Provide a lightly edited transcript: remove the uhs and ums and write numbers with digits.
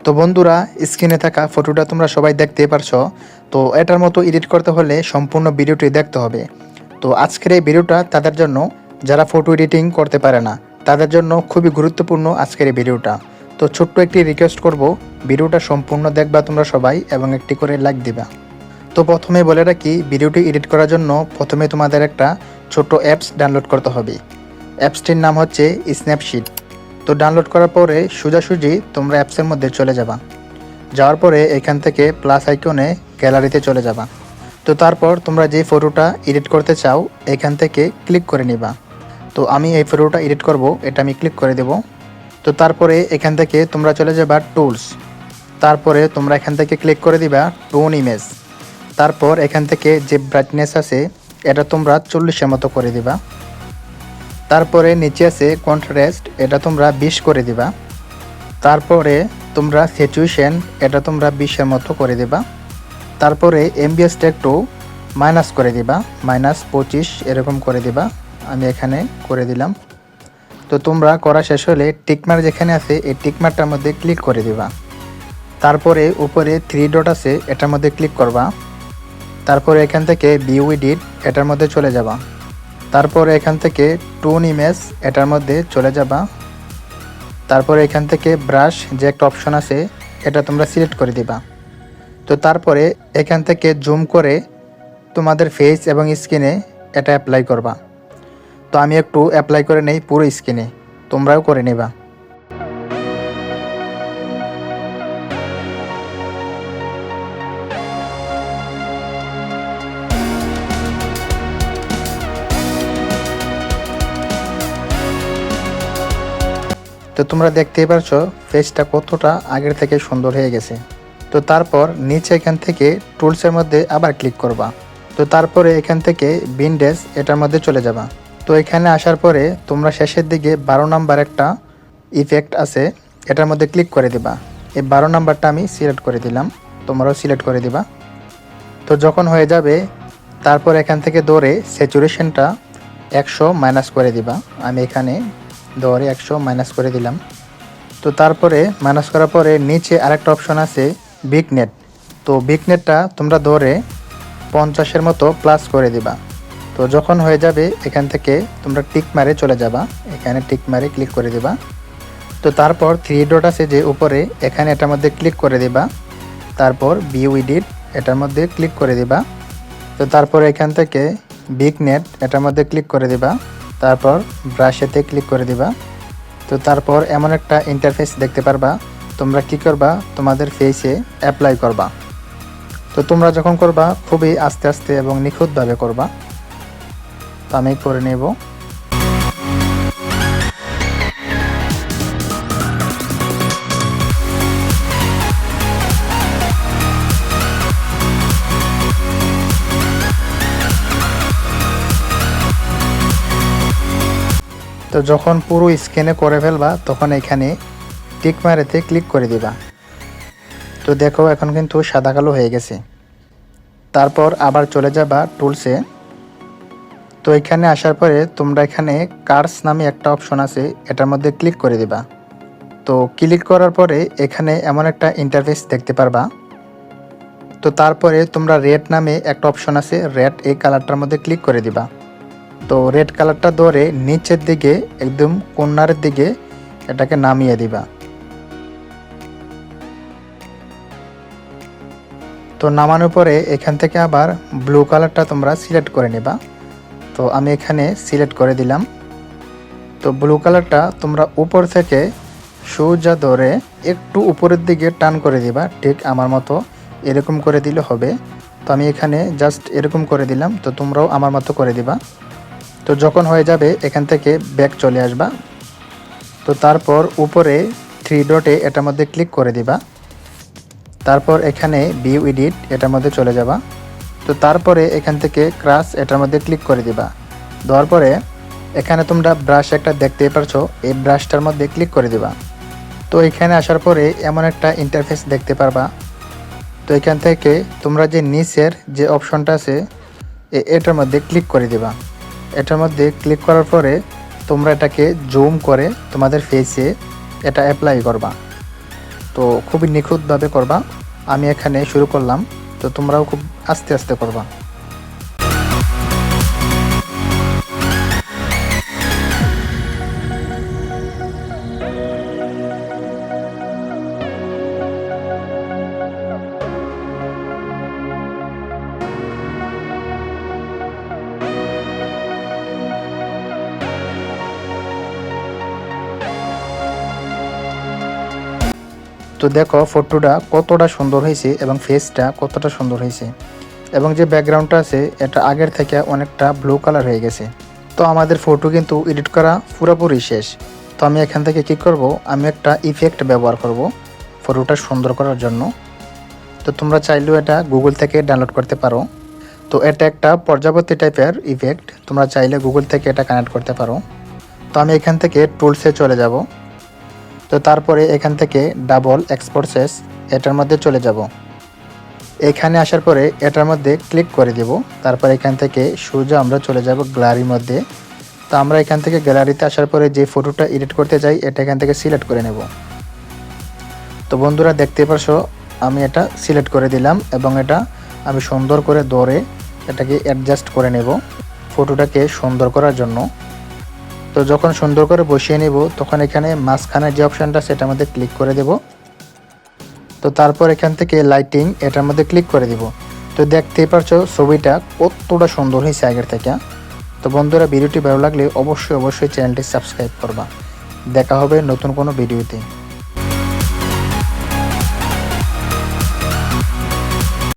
তো বন্ধুরা, স্ক্রিনে থাকা ফটোটা তোমরা সবাই দেখতেই পারছো। তো এটার মতো এডিট করতে হলে সম্পূর্ণ ভিডিওটি দেখতে হবে। তো আজকের এই ভিডিওটা তাদের জন্য যারা ফটো এডিটিং করতে পারে না, তাদের জন্য খুবই গুরুত্বপূর্ণ আজকের এই ভিডিওটা। তো ছোট্ট একটি রিকোয়েস্ট করব, ভিডিওটা সম্পূর্ণ দেখবা তোমরা সবাই এবং একটি করে লাইক দিবা। তো প্রথমে বলে রাখি, ভিডিওটি এডিট করার জন্য প্রথমে তোমাদের একটা ছোট অ্যাপস ডাউনলোড করতে হবে। অ্যাপসটির নাম হচ্ছে স্ন্যাপশিট। তো ডাউনলোড করার পরে সোজাসুজি তোমরা অ্যাপসের মধ্যে চলে যাবা। যাওয়ার পরে এখান থেকে প্লাস আইকনে গ্যালারিতে চলে যাবা। তো তারপর তোমরা যে ফটোটা এডিট করতে চাও এখান থেকে ক্লিক করে নিবা। তো আমি এই ফটোটা এডিট করব, এটা আমি ক্লিক করে দেব। তো তারপরে এখান থেকে তোমরা চলে যাবা টুলস। তারপরে তোমরা এখান থেকে ক্লিক করে দিবা টোন ইমেজ। তারপর এখান থেকে যে ব্রাইটনেস আছে এটা তোমরা 40-এর মতো করে দিবা। তারপরে নিচে আছে কন্ট্রাস্ট, এটা তোমরা 20 করে দিবা। তারপরে তোমরা স্যাচুরেশন, এটা তোমরা 20-এর মতো করে দিবা। তারপরে এমবিএসটা একটু মাইনাস করে দিবা, -25 এরকম করে দিবা। আমি এখানে করে দিলাম। তো তোমরা করা শেষ হলে টিকমার্ক যেখানে আছে এই টিকমার্কটার মধ্যে ক্লিক করে দিবা। তারপরে উপরে 3 ডট আছে, এটার মধ্যে ক্লিক করবা। তারপরে এখান থেকে ভিউ এডিট, এটার মধ্যে চলে যাবা। তারপরে এখান থেকে টোন ইমেজ, এটার মধ্যে চলে যাবা। তারপরে এখান থেকে ব্রাশ যে একটা অপশন আছে এটা তোমরা সিলেক্ট করে দিবা। তো তারপরে এখান থেকে জুম করে তোমাদের ফেস এবং স্কিনে এটা অ্যাপ্লাই করবা। তো আমি একটু অ্যাপ্লাই করে নেই পুরো স্কিনে, তোমরাও করে নেবা। তো তোমরা দেখতেই পারছো ফেসটা কতটা আগের থেকে সুন্দর হয়ে গেছে। তো তারপর নিচে এখান থেকে টুলসের মধ্যে আবার ক্লিক করবা। তো তারপরে এখান থেকে বিন্ডেজ, এটার মধ্যে চলে যাবা। তো এখানে আসার পরে তোমরা শেষের দিকে 12 নাম্বার একটা ইফেক্ট আছে, এটার মধ্যে ক্লিক করে দিবা। এই 12 নাম্বারটা আমি সিলেক্ট করে দিলাম, তোমরাও সিলেক্ট করে দিবা। তো যখন হয়ে যাবে তারপর এখান থেকে ধরে স্যাচুরেশনটা 100 মাইনাস করে দিবা। আমি এখানে ধরে 100 মাইনাস করে দিলাম। তো তারপরে মাইনাস করার পরে নিচে আরেকটা অপশন আছে বিগনেট। তো বিগনেটটা তোমরা ধরে 50-এর মতো প্লাস করে দিবা। তো যখন হয়ে যাবে এখান থেকে তোমরা টিক মারে চলে যাবা, এখানে টিক মারে ক্লিক করে দিবা। তো তারপর 3 ডট আছে যে উপরে, এখানে এটার মধ্যে ক্লিক করে দিবা। তারপর ভিউ এডিট, এটার মধ্যে ক্লিক করে দিবা। তো তারপর এখান থেকে বিগনেট, এটার মধ্যে ক্লিক করে দিবা। তারপর ব্রাশেতে ক্লিক করে দিবা। তো তারপর এমন একটা ইন্টারফেস দেখতে পারবা। তোমরা কি করবা, তোমাদের ফেসে অ্যাপ্লাই করবা। তো তোমরা যখন করবা খুবই আস্তে আস্তে এবং নিখুঁতভাবে করবা। তো আমি করে নেব। তো যখন পুরো স্ক্যানে করে ফেলবা তখন এখানে টিক মারেতে ক্লিক করে দিবা। তো দেখো এখন কিন্তু সাদা কালো হয়ে গেছে। তারপর আবার চলে যাবা টুলসে। তো এখানে আসার পরে তোমরা এখানে কার্স নামে একটা অপশন আছে, এটার মধ্যে ক্লিক করে দিবা। তো ক্লিক করার পরে এখানে এমন একটা ইন্টারফেস দেখতে পারবা। তো তারপরে তোমরা রেড নামে একটা অপশন আছে, রেড, এই কালারটার মধ্যে ক্লিক করে দিবা। তো রেড কালারটা ধরে নিচের দিকে একদম কর্নারের দিকে এটাকে নামিয়ে দিবা। তো নামানোর পরে এখান থেকে আবার ব্লু কালারটা তোমরা সিলেক্ট করে নেবা। তো আমি এখানে সিলেক্ট করে দিলাম। তো ব্লু কালারটা তোমরা উপর থেকে সোজা ধরে একটু উপরের দিকে টান করে দিবা, ঠিক আমার মতো এরকম করে দিলে হবে। তো আমি এখানে জাস্ট এরকম করে দিলাম, তো তোমরাও আমার মতো করে দিবা। তো যখন হয়ে যাবে এখান থেকে ব্যাক চলে আসবা। তো তারপর উপরে 3 ডটে এটার মধ্যে ক্লিক করে দিবা। তারপর এখানে ভিউ এডিট, এটার মধ্যে চলে যাবা। তো তারপরে এখান থেকে ক্রাশ, এটার মধ্যে ক্লিক করে দিবা। দেওয়ার পরে এখানে তোমরা ব্রাশ একটা দেখতেই পারছো, এই ব্রাশটার মধ্যে ক্লিক করে দিবা। তো এখানে আসার পরে এমন একটা ইন্টারফেস দেখতে পারবা। তো এখান থেকে তোমরা যে নিচের যে অপশনটা আছে এটার মধ্যে ক্লিক করে দিবা। এটার মধ্যে ক্লিক করার পরে তোমরা এটাকে জুম করে তোমাদের ফেসে এটা অ্যাপ্লাই করবা। তো খুবই নিখুঁতভাবে করবা। আমি এখানে শুরু করলাম, তো তোমরাও খুব আস্তে আস্তে করবা। তো দেখো ফটোটা কতটা সুন্দর হয়েছে এবং ফেসটা কতটা সুন্দর হয়েছে, এবং যে ব্যাকগ্রাউন্ডটা আছে এটা আগের থেকে অনেকটা ব্লু কালার হয়ে গেছে। তো আমাদের ফটো কিন্তু এডিট করা পুরোপুরি শেষ। তো আমি এখান থেকে কি করব, আমি একটা ইফেক্ট ব্যবহার করব ফটোটা সুন্দর করার জন্য। তো তোমরা চাইলেও এটা গুগল থেকে ডাউনলোড করতে পারো। তো এটা একটা প্রজাপতি টাইপের ইফেক্ট, তোমরা চাইলে গুগল থেকে এটা কানেক্ট করতে পারো। তো আমি এখান থেকে টুলসে চলে যাব। তো তারপরে এখান থেকে ডাবল এক্সপোর্টসেস এটার মধ্যে চলে যাব। এখানে আসার পরে এটার মধ্যে ক্লিক করে দেব। তারপর এখান থেকে সোজা আমরা চলে যাব গ্যালারির মধ্যে। তো আমরা এখান থেকে গ্যালারিতে আসার পরে যে ফটোটা এডিট করতে চাই এটা এখান থেকে সিলেক্ট করে নেব। তো বন্ধুরা দেখতে পারছো আমি এটা সিলেক্ট করে দিলাম, এবং এটা আমি সুন্দর করে ধরে এটাকে অ্যাডজাস্ট করে নেব ফটোটাকে সুন্দর করার জন্য। তো যখন সুন্দর করে বসিয়ে নেব তখন এখানে মাঝখানের যে অপশানটা সেটার মধ্যে ক্লিক করে দেব। তো তারপর এখান থেকে লাইটিং এটার মধ্যে ক্লিক করে দিব। তো দেখতেই পারছো ছবিটা কতটা সুন্দর হয়েছে আগের থেকে। তো বন্ধুরা ভিডিওটি ভালো লাগলে অবশ্যই চ্যানেলটি সাবস্ক্রাইব করবা। দেখা হবে নতুন কোনো ভিডিওতে।